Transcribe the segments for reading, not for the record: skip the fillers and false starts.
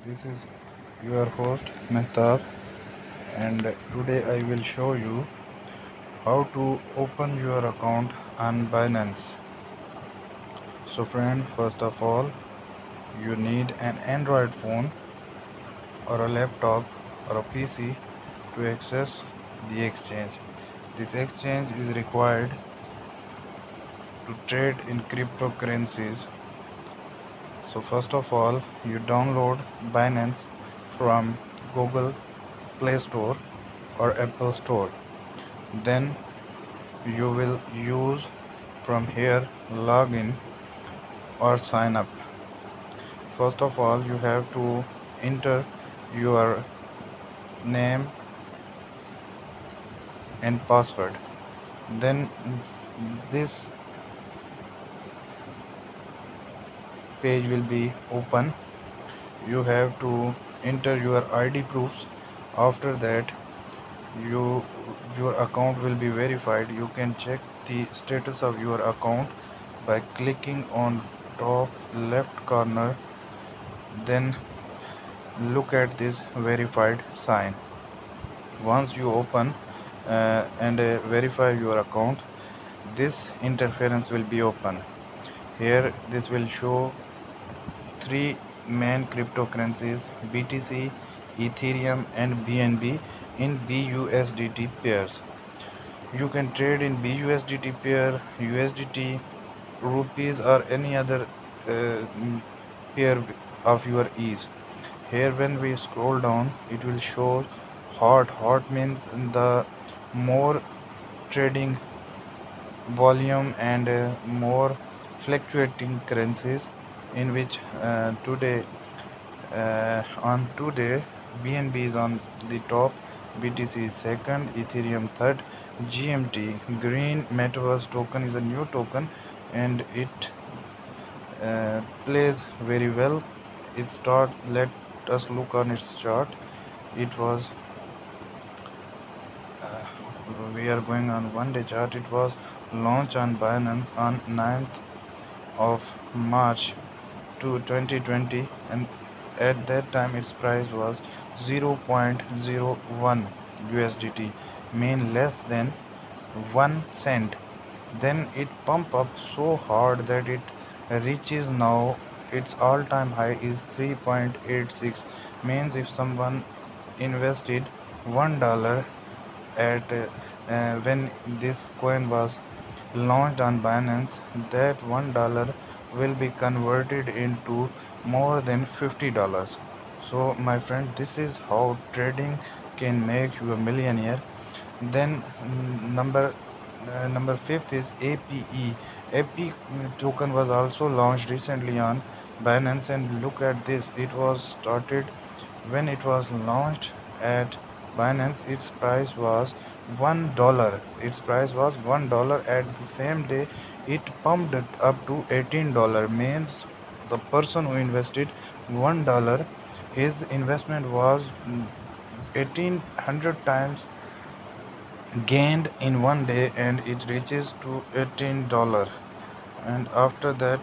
This is your host Mehtab, and today I will show you how to open your account on Binance. So friend, first of all, you need an Android phone or a laptop or a PC to access the exchange. This exchange is required to trade in cryptocurrencies. So first of all, you download Binance from Google Play Store or Apple Store. Then you will use from here login or sign up. First of all, you have to enter your name and password. Then this page will be open. You have to enter your ID proofs. After that, your account will be verified. You can check the status of your account by clicking on top left corner, then look at this verified sign. Once you open and verify your account, this interference will be open. Here this will show three main cryptocurrencies: BTC, Ethereum and BNB in BUSDT pairs. You can trade in BUSDT pair, USDT, rupees or any other pair of your ease. Here when we scroll down, it will show hot means the more trading volume and more fluctuating currencies, in which on today BNB is on the top, BTC is second, Ethereum third, GMT green metaverse token is a new token, and it plays very well. Let us look on its chart. It was uh, we are going on 1 day chart. It was launched on Binance on 9th of March to 2020, and at that time its price was 0.01 USDT, mean less than 1 cent. Then it pump up so hard that it reaches now its all-time high is 3.86, means if someone invested $1 at when this coin was launched on Binance, that $1 will be converted into more than $50. So my friend, this is how trading can make you a millionaire. Then number fifth is APE. APE token was also launched recently on Binance, and look at this. It was started when it was launched at Binance. Its price was $1. Its price was $1. At the same day, it pumped it up to $18. Means the person who invested $1, his investment was 1800 times gained in 1 day, and it reaches to $18. And after that,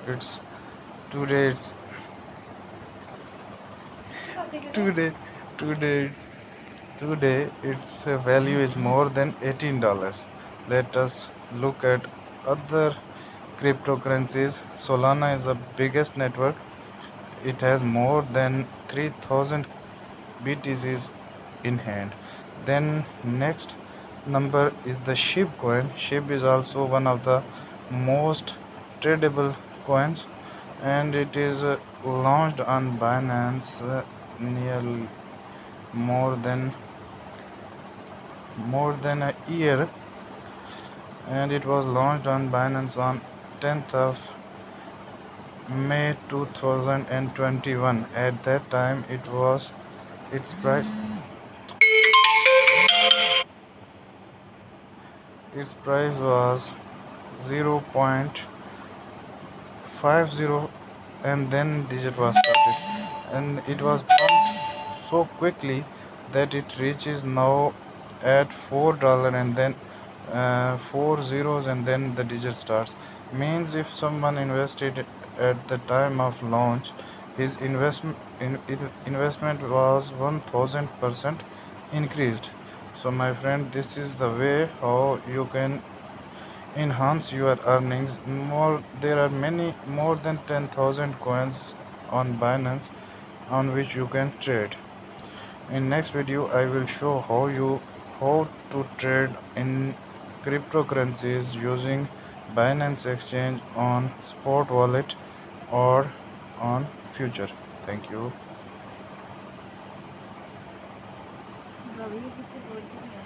it's today it's today today it's today its value is more than $18. Let us look at other cryptocurrencies. Solana is the biggest network. It has more than 3000 BTCs in hand. Then next number is the SHIB coin. SHIB is also one of the most tradable coins, and it is launched on Binance nearly more than a year, and it was launched on Binance on 10th of May 2021. At that time, its price was 0.50, and then digit was started, and it was pumped so quickly that it reaches now at $4, and then four zeros, and then the digit starts. Means if someone invested at the time of launch, his investment was 1000% increased. So my friend, this is the way how you can enhance your earnings. There are many more than 10,000 coins on Binance on which you can trade. In next video I will show how to trade in cryptocurrencies using Binance exchange on spot wallet or on future. Thank you. भाभी ये पीछे बोलती नहीं है।